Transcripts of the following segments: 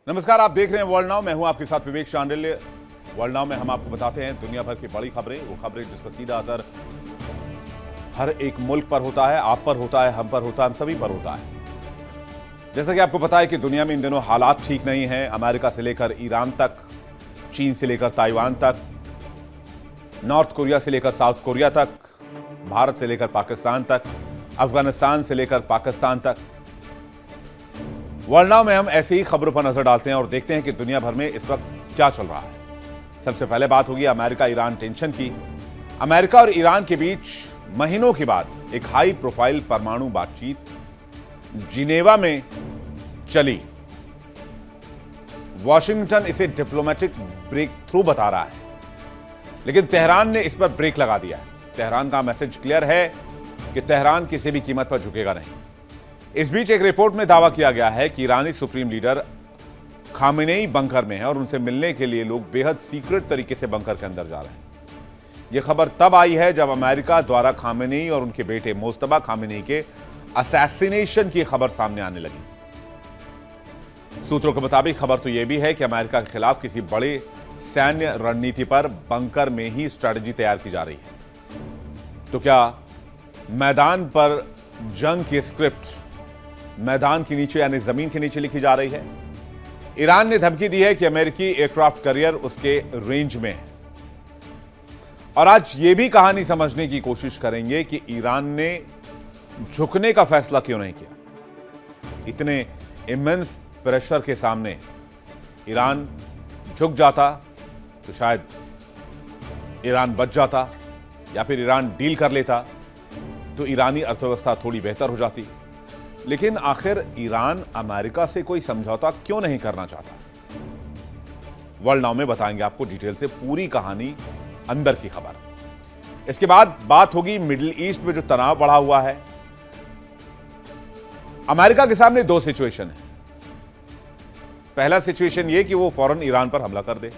नमस्कार, आप देख रहे हैं वर्ल्ड नाउ। मैं हूं आपके साथ विवेक शांडिल्य। वर्ल्ड नाउ में हम आपको बताते हैं दुनिया भर की बड़ी खबरें, वो खबरें जिसका सीधा असर हर एक मुल्क पर होता है, आप पर होता है, हम पर होता है, हम सभी पर होता है। जैसा कि आपको पता है कि दुनिया में इन दिनों हालात ठीक नहीं हैं। अमेरिका से लेकर ईरान तक, चीन से लेकर ताइवान तक, नॉर्थ कोरिया से लेकर साउथ कोरिया तक, भारत से लेकर पाकिस्तान तक, अफगानिस्तान से लेकर पाकिस्तान तक। वर्ल्ड नाउ में हम ऐसी ही खबरों पर नजर डालते हैं और देखते हैं कि दुनिया भर में इस वक्त क्या चल रहा है। सबसे पहले बात होगी अमेरिका ईरान टेंशन की। अमेरिका और ईरान के बीच महीनों के बाद एक हाई प्रोफाइल परमाणु बातचीत जिनेवा में चली। वॉशिंगटन इसे डिप्लोमेटिक ब्रेक थ्रू बता रहा है, लेकिन तेहरान ने इस पर ब्रेक लगा दिया है। तेहरान का मैसेज क्लियर है कि तेहरान किसी भी कीमत पर झुकेगा नहीं। इस बीच एक रिपोर्ट में दावा किया गया है कि ईरानी सुप्रीम लीडर खामेनेई बंकर में है और उनसे मिलने के लिए लोग बेहद सीक्रेट तरीके से बंकर के अंदर जा रहे हैं। यह खबर तब आई है जब अमेरिका द्वारा खामेनेई और उनके बेटे मोज्तबा खामेनेई के असैसिनेशन की खबर सामने आने लगी। सूत्रों के मुताबिक खबर तो यह भी है कि अमेरिका के खिलाफ किसी बड़े सैन्य रणनीति पर बंकर में ही स्ट्रैटेजी तैयार की जा रही है। तो क्या मैदान पर जंग की स्क्रिप्ट मैदान के नीचे यानी जमीन के नीचे लिखी जा रही है? ईरान ने धमकी दी है कि अमेरिकी एयरक्राफ्ट कैरियर उसके रेंज में है। और आज यह भी कहानी समझने की कोशिश करेंगे कि ईरान ने झुकने का फैसला क्यों नहीं किया। इतने इमेंस प्रेशर के सामने ईरान झुक जाता तो शायद ईरान बच जाता, या फिर ईरान डील कर लेता तो ईरानी अर्थव्यवस्था थोड़ी बेहतर हो जाती। लेकिन आखिर ईरान अमेरिका से कोई समझौता क्यों नहीं करना चाहता? वर्ल्ड नाउ में बताएंगे आपको डिटेल से पूरी कहानी, अंदर की खबर। इसके बाद बात होगी मिडिल ईस्ट में जो तनाव बढ़ा हुआ है। अमेरिका के सामने दो सिचुएशन है। पहला सिचुएशन ये कि वो फौरन ईरान पर हमला कर दे।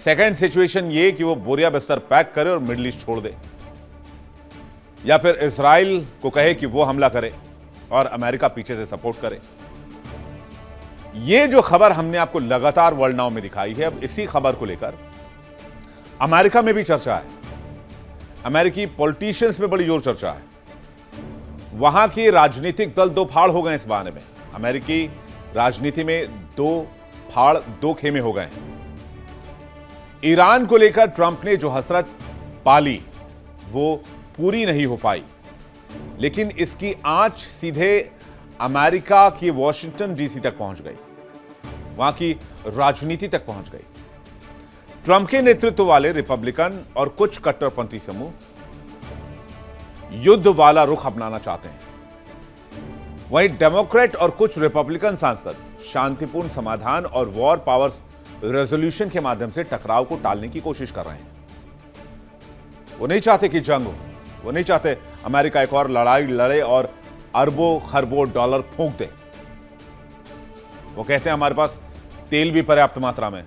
सेकेंड सिचुएशन ये कि वो बोरिया बिस्तर पैक करे और मिडिल ईस्ट छोड़ दे, या फिर इजराइल को कहे कि वो हमला करे और अमेरिका पीछे से सपोर्ट करे। ये जो खबर हमने आपको लगातार वर्ल्ड नाउ में दिखाई है, अब इसी खबर को लेकर अमेरिका में भी चर्चा है। अमेरिकी पॉलिटिशियंस में बड़ी जोर चर्चा है। वहां के राजनीतिक दल दो फाड़ हो गए इस बहाने में। अमेरिकी राजनीति में दो फाड़, दो खेमे हो गए हैं। ईरान को लेकर ट्रंप ने जो हसरत पाली वो पूरी नहीं हो पाई, लेकिन इसकी आंच सीधे अमेरिका की वॉशिंगटन डीसी तक पहुंच गई, वहां की राजनीति तक पहुंच गई। ट्रंप के नेतृत्व वाले रिपब्लिकन और कुछ कट्टरपंथी समूह युद्ध वाला रुख अपनाना चाहते हैं। वहीं डेमोक्रेट और कुछ रिपब्लिकन सांसद शांतिपूर्ण समाधान और वॉर पावर्स रेजोल्यूशन के माध्यम से टकराव को टालने की कोशिश कर रहे हैं। वो नहीं चाहते कि जंग हो, वो नहीं चाहते अमेरिका एक और लड़ाई लड़े और अरबों खरबों डॉलर फूंक दे। वो कहते हैं हमारे पास तेल भी पर्याप्त मात्रा में,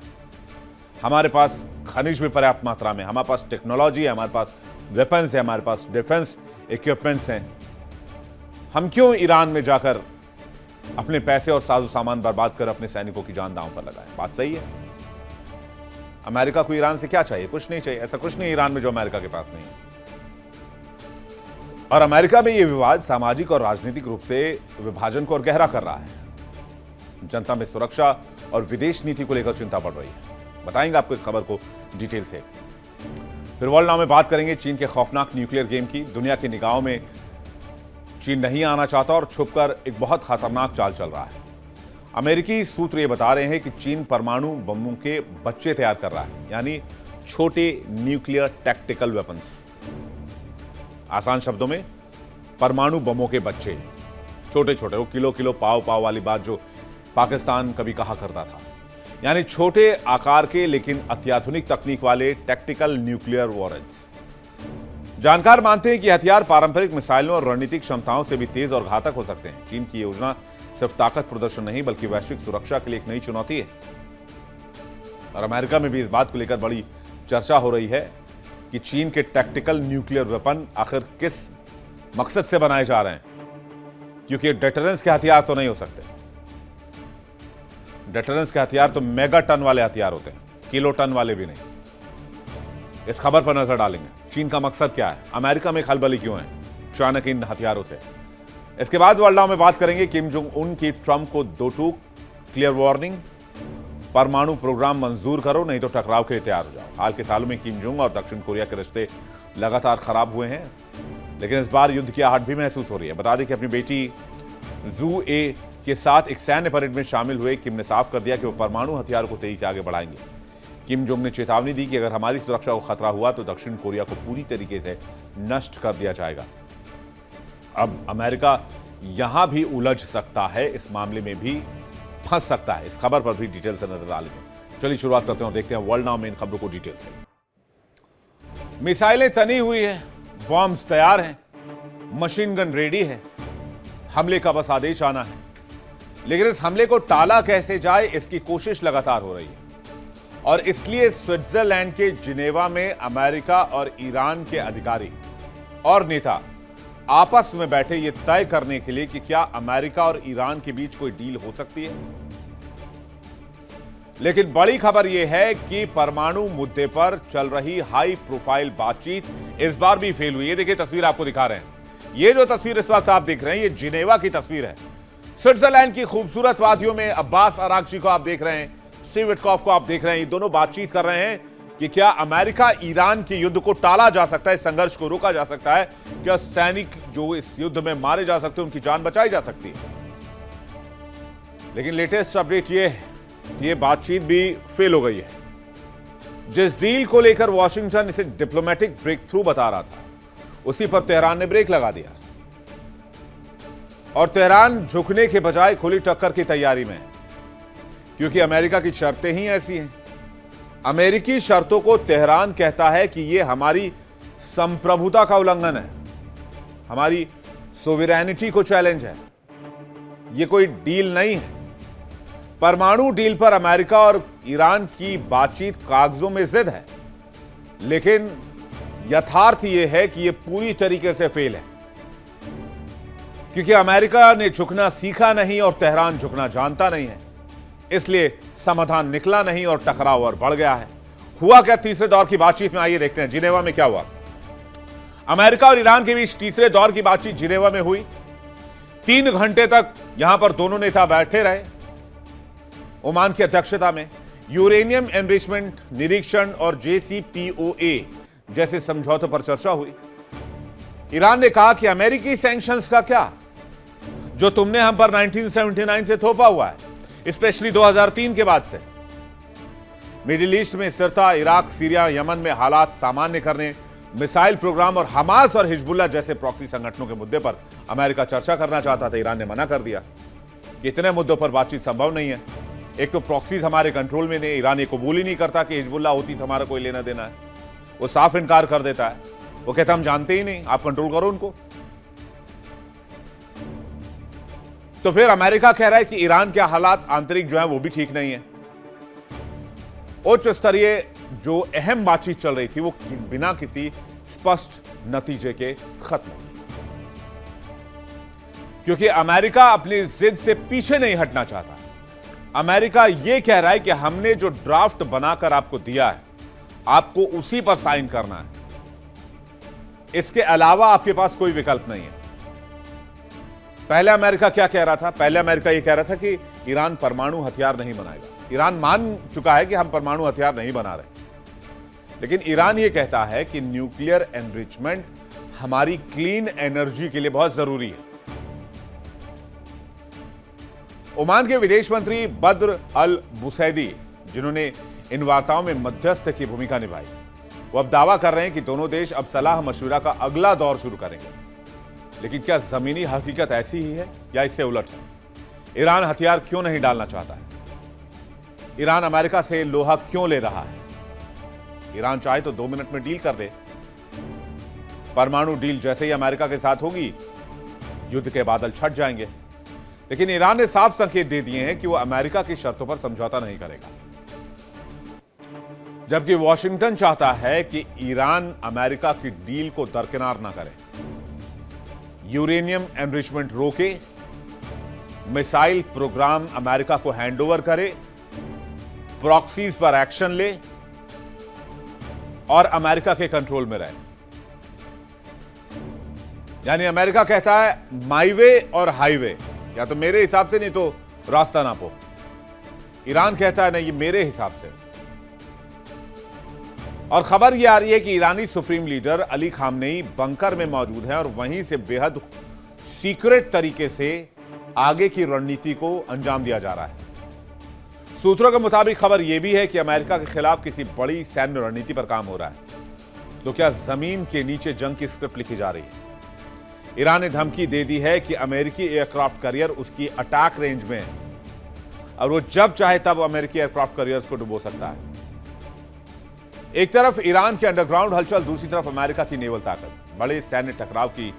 हमारे पास खनिज भी पर्याप्त मात्रा में, हमारे पास टेक्नोलॉजी है, हमारे पास वेपन्स है, हमारे पास डिफेंस इक्विपमेंट्स हैं। हम क्यों ईरान में जाकर अपने पैसे और साजो सामान बर्बाद कर अपने सैनिकों की जान दांव पर लगाएं? बात सही है। अमेरिका को ईरान से क्या चाहिए? कुछ नहीं चाहिए। ऐसा कुछ नहीं ईरान में जो अमेरिका के पास नहीं है। और अमेरिका में यह विवाद सामाजिक और राजनीतिक रूप से विभाजन को और गहरा कर रहा है। जनता में सुरक्षा और विदेश नीति को लेकर चिंता बढ़ रही है। बताएंगे आपको इस खबर को डिटेल से। फिर वर्ल्ड नाउ में बात करेंगे चीन के खौफनाक न्यूक्लियर गेम की। दुनिया की निगाहों में चीन नहीं आना चाहता और छुपकर एक बहुत खतरनाक चाल चल रहा है। अमेरिकी सूत्र ये बता रहे हैं कि चीन परमाणु बमों के बच्चे तैयार कर रहा है, यानी छोटे न्यूक्लियर टैक्टिकल वेपन्स। आसान शब्दों में परमाणु बमों के बच्चे, छोटे छोटे, वो किलो किलो पाव पाव वाली बात जो पाकिस्तान कभी कहा करता था। यानी छोटे आकार के लेकिन अत्याधुनिक तकनीक वाले टैक्टिकल न्यूक्लियर वॉरेंट्स। जानकार मानते हैं कि हथियार पारंपरिक मिसाइलों और रणनीतिक क्षमताओं से भी तेज और घातक हो सकते हैं। चीन की योजना सिर्फ ताकत प्रदर्शन नहीं बल्कि वैश्विक सुरक्षा के लिए एक नई चुनौती है। और अमेरिका में भी इस बात को लेकर बड़ी चर्चा हो रही है कि चीन के टैक्टिकल न्यूक्लियर वेपन आखिर किस मकसद से बनाए जा रहे हैं, क्योंकि डिटरेंस के हथियार तो नहीं हो सकते। डेटरेंस के हथियार तो मेगा टन वाले हथियार होते हैं, किलो टन वाले भी नहीं। इस खबर पर नजर डालेंगे, चीन का मकसद क्या है, अमेरिका में खलबली क्यों है अचानक इन हथियारों से। इसके बाद वर्ल्ड नाउ में बात करेंगे किम जोंग उन की ट्रंप को 2 टूक, क्लियर वार्निंग, परमाणु प्रोग्राम मंजूर करो नहीं तो टकराव के लिए तैयार हो जाओ। हाल के सालों में किम जोंग और दक्षिण कोरिया के रिश्ते लगातार खराब हुए हैं, लेकिन इस बार युद्ध की आहट भी महसूस हो रही है। बता दें कि अपनी बेटी जू ए के साथ एक सैन्य परेड में शामिल हुए किम ने साफ कर दिया कि वो परमाणु हथियार को तेजी से आगे बढ़ाएंगे। किम जोंग ने चेतावनी दी कि अगर हमारी सुरक्षा को खतरा हुआ तो दक्षिण कोरिया को पूरी तरीके से नष्ट कर दिया जाएगा। अब अमेरिका यहां भी उलझ सकता है, इस मामले में भी फंस सकता है। इस खबर पर भी डिटेल से नजर डालेंगे। चलिए शुरुआत करते हैं और देखते हैं वर्ल्ड नाउ में इन खबरों को डिटेल से। मिसाइलें तनी हुई है, बॉम्ब्स तैयार हैं, मशीन गन रेडी है, हमले का बस आदेश आना है। लेकिन इस हमले को टाला कैसे जाए, इसकी कोशिश लगातार हो रही है और इसलिए स्विट्जरलैंड के जिनेवा में अमेरिका और ईरान के अधिकारी और नेता आपस में बैठे ये तय करने के लिए कि क्या अमेरिका और ईरान के बीच कोई डील हो सकती है। लेकिन बड़ी खबर यह है कि परमाणु मुद्दे पर चल रही हाई प्रोफाइल बातचीत इस बार भी फेल हुई है। देखिए तस्वीर आपको दिखा रहे हैं, ये जो तस्वीर इस वक्त आप देख रहे हैं ये जिनेवा की तस्वीर है। स्विट्जरलैंड की खूबसूरत वादियों में अब्बास अरागची को आप देख रहे हैं, स्टीव विटकॉफ को आप देख रहे हैं, ये दोनों बातचीत कर रहे हैं कि क्या अमेरिका ईरान के युद्ध को टाला जा सकता है, संघर्ष को रोका जा सकता है, क्या सैनिक जो इस युद्ध में मारे जा सकते हैं उनकी जान बचाई जा सकती है। लेकिन लेटेस्ट अपडेट ये है कि ये बातचीत भी फेल हो गई है। जिस डील को लेकर वॉशिंगटन इसे डिप्लोमेटिक ब्रेक थ्रू बता रहा था, उसी पर तेहरान ने ब्रेक लगा दिया और तेहरान झुकने के बजाय खुली टक्कर की तैयारी में है, क्योंकि अमेरिका की शर्तें ही ऐसी हैं। अमेरिकी शर्तों को तेहरान कहता है कि यह हमारी संप्रभुता का उल्लंघन है, हमारी सोवरेनिटी को चैलेंज है, यह कोई डील नहीं है। परमाणु डील पर अमेरिका और ईरान की बातचीत कागजों में जिद है, लेकिन यथार्थ यह है कि यह पूरी तरीके से फेल है, क्योंकि अमेरिका ने झुकना सीखा नहीं और तेहरान झुकना जानता नहीं है। इसलिए समाधान निकला नहीं और टकराव और बढ़ गया है। हुआ क्या तीसरे दौर की बातचीत में, आइए देखते हैं जिनेवा में क्या हुआ। अमेरिका और ईरान के बीच तीसरे दौर की बातचीत जिनेवा में हुई। 3 घंटे तक यहां पर दोनों नेता बैठे रहे। ओमान की अध्यक्षता में यूरेनियम एनरिचमेंट निरीक्षण और JCPOA जैसे समझौतों पर चर्चा हुई। ईरान ने कहा कि अमेरिकी सैंक्शंस का क्या, जो तुमने हम पर 1979 से थोपा हुआ है, स्पेशली 2003 के बाद से। मिडिल ईस्ट में स्थिरता, इराक, सीरिया, यमन में हालात सामान्य करने, मिसाइल प्रोग्राम और हमास और हिजबुल्लाह जैसे प्रॉक्सी संगठनों के मुद्दे पर अमेरिका चर्चा करना चाहता था। ईरान ने मना कर दिया कि इतने मुद्दों पर बातचीत संभव नहीं है। एक तो प्रॉक्सीज हमारे कंट्रोल में नहीं, ईरान ये कबूल ही नहीं करता कि हिजबुल्लाह होती तो हमारा कोई लेना देना है, वो साफ इनकार कर देता है। वो कहता हम जानते ही नहीं, आप कंट्रोल करो उनको। तो फिर अमेरिका कह रहा है कि ईरान के हालात आंतरिक जो है वो भी ठीक नहीं है। उच्च स्तरीय जो अहम बातचीत चल रही थी वो बिना किसी स्पष्ट नतीजे के खत्म हुई, क्योंकि अमेरिका अपनी जिद से पीछे नहीं हटना चाहता। अमेरिका यह कह रहा है कि हमने जो ड्राफ्ट बनाकर आपको दिया है, आपको उसी पर साइन करना है, इसके अलावा आपके पास कोई विकल्प नहीं है। पहले अमेरिका क्या कह रहा था? पहले अमेरिका यह कह रहा था कि ईरान परमाणु हथियार नहीं बनाएगा। ईरान मान चुका है कि हम परमाणु हथियार नहीं बना रहे, लेकिन ईरान यह कहता है कि न्यूक्लियर एनरिचमेंट हमारी क्लीन एनर्जी के लिए बहुत जरूरी है। ओमान के विदेश मंत्री बद्र अल बुसैदी, जिन्होंने इन वार्ताओं में मध्यस्थ की भूमिका निभाई, वो अब दावा कर रहे हैं कि दोनों देश अब सलाह मशविरा का अगला दौर शुरू करेंगे। लेकिन क्या जमीनी हकीकत ऐसी ही है या इससे उलट है? ईरान हथियार क्यों नहीं डालना चाहता है? ईरान अमेरिका से लोहा क्यों ले रहा है? ईरान चाहे तो 2 मिनट में डील कर दे। परमाणु डील जैसे ही अमेरिका के साथ होगी, युद्ध के बादल छट जाएंगे। लेकिन ईरान ने साफ संकेत दे दिए हैं कि वो अमेरिका की शर्तों पर समझौता नहीं करेगा, जबकि वॉशिंगटन चाहता है कि ईरान अमेरिका की डील को दरकिनार ना करे, यूरेनियम एनरिचमेंट रोके मिसाइल प्रोग्राम अमेरिका को हैंडओवर करे, प्रॉक्सीज पर एक्शन ले और अमेरिका के कंट्रोल में रहे। यानी अमेरिका कहता है माई वे और हाईवे, या तो मेरे हिसाब से नहीं तो रास्ता नापो। ईरान कहता है नहीं, ये मेरे हिसाब से। और खबर यह आ रही है कि ईरानी supreme leader Ali Khamenei bunker में मौजूद हैं और वहीं से बेहद सीक्रेट तरीके से आगे की रणनीति को अंजाम दिया जा रहा है। सूत्रों के मुताबिक खबर यह भी है कि अमेरिका के खिलाफ किसी बड़ी सैन्य रणनीति पर काम हो रहा है। तो क्या जमीन के नीचे जंग की स्क्रिप्ट लिखी जा रही है? ईरान ने धमकी दे दी है कि अमेरिकी एयरक्राफ्ट कैरियर उसकी अटैक रेंज में है और वो जब चाहे तब अमेरिकी एयरक्राफ्ट कैरियर्स को डुबो सकता है। एक तरफ ईरान के अंडरग्राउंड हलचल, दूसरी तरफ अमेरिका की नेवल ताकत। बड़े सैन्य टकराव की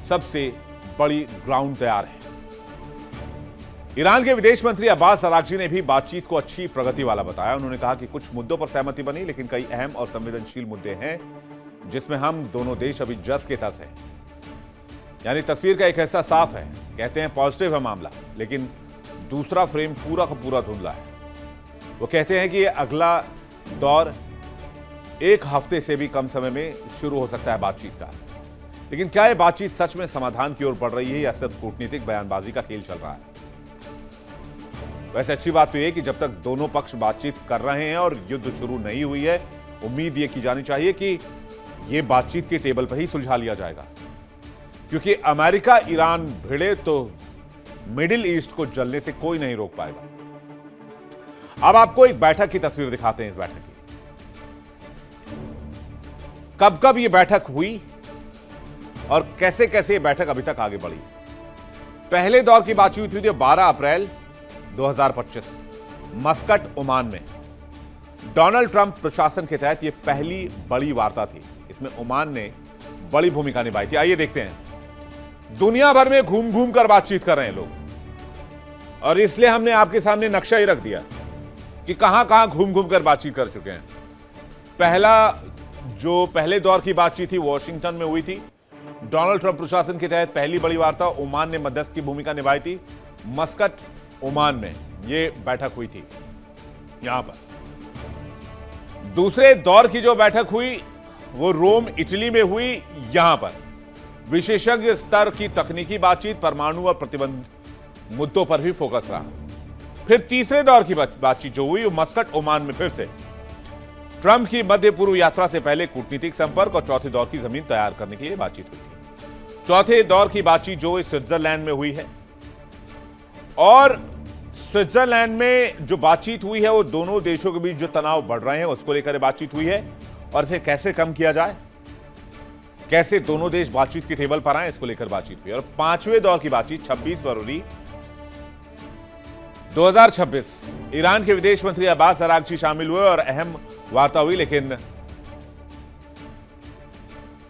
सबसे बड़ी ग्राउंड तैयार है। ईरान के विदेश मंत्री अब्बास अरागची ने भी बातचीत को अच्छी प्रगति वाला बताया। उन्होंने कहा कि कुछ मुद्दों पर सहमति बनी, लेकिन कई अहम और संवेदनशील मुद्दे हैं जिसमें हम दोनों देश अभी जस के तस हैं। यानी तस्वीर का एक हिस्सा साफ है, कहते हैं पॉजिटिव है मामला, लेकिन दूसरा फ्रेम पूरा का पूरा धुंधला है। वो कहते हैं कि ये अगला दौर एक हफ्ते से भी कम समय में शुरू हो सकता है बातचीत का। लेकिन क्या यह बातचीत सच में समाधान की ओर बढ़ रही है या सिर्फ कूटनीतिक बयानबाजी का खेल चल रहा है? वैसे अच्छी बात तो यह कि जब तक दोनों पक्ष बातचीत कर रहे हैं और युद्ध शुरू नहीं हुई है, उम्मीद यह की जानी चाहिए कि यह बातचीत के टेबल पर ही सुलझा लिया जाएगा। क्योंकि अमेरिका ईरान भिड़े तो मिडिल ईस्ट को जलने से कोई नहीं रोक पाएगा। अब आपको एक बैठक की तस्वीर दिखाते हैं। इस बैठक की कब कब यह बैठक हुई और कैसे कैसे यह बैठक अभी तक आगे बढ़ी। पहले दौर की बातचीत हुई थी 12 अप्रैल 2025 मस्कट, ओमान में। डोनाल्ड ट्रंप प्रशासन के तहत यह पहली बड़ी वार्ता थी। इसमें ओमान ने बड़ी भूमिका निभाई थी। आइए देखते हैं। दुनिया भर में घूम घूम कर बातचीत कर रहे हैं लोग और इसलिए हमने आपके सामने नक्शा ही रख दिया कि कहां कहां घूम घूम कर बातचीत कर चुके हैं। पहले दौर की बातचीत थी वॉशिंगटन में हुई थी। डोनाल्ड ट्रंप प्रशासन के तहत पहली बड़ी वार्ता ओमान ने मध्यस्थ की भूमिका निभाई थी। मस्कट, ओमान में यह बैठक हुई थी। यहां पर दूसरे दौर की जो बैठक हुई वो रोम, इटली में हुई। यहां पर विशेषज्ञ स्तर की तकनीकी बातचीत, परमाणु और प्रतिबंध मुद्दों पर भी फोकस रहा। फिर तीसरे दौर की बातचीत जो हुई वो मस्कट, ओमान में फिर से ट्रंप की मध्य पूर्व यात्रा से पहले कूटनीतिक संपर्क और चौथे दौर की जमीन तैयार करने के लिए बातचीत हुई थी। चौथे दौर की बातचीत जो स्विट्जरलैंड में हुई है और स्विट्जरलैंड में जो बातचीत हुई है वो दोनों देशों के बीच जो तनाव बढ़ रहे हैं उसको लेकर बातचीत हुई है और इसे कैसे कम किया जाए, कैसे दोनों देश बातचीत के टेबल पर आए, इसको लेकर बातचीत हुई। और पांचवें दौर की बातचीत 26 फरवरी 2026 ईरान के विदेश मंत्री अब्बास अरागची शामिल हुए और अहम वार्ता हुई, लेकिन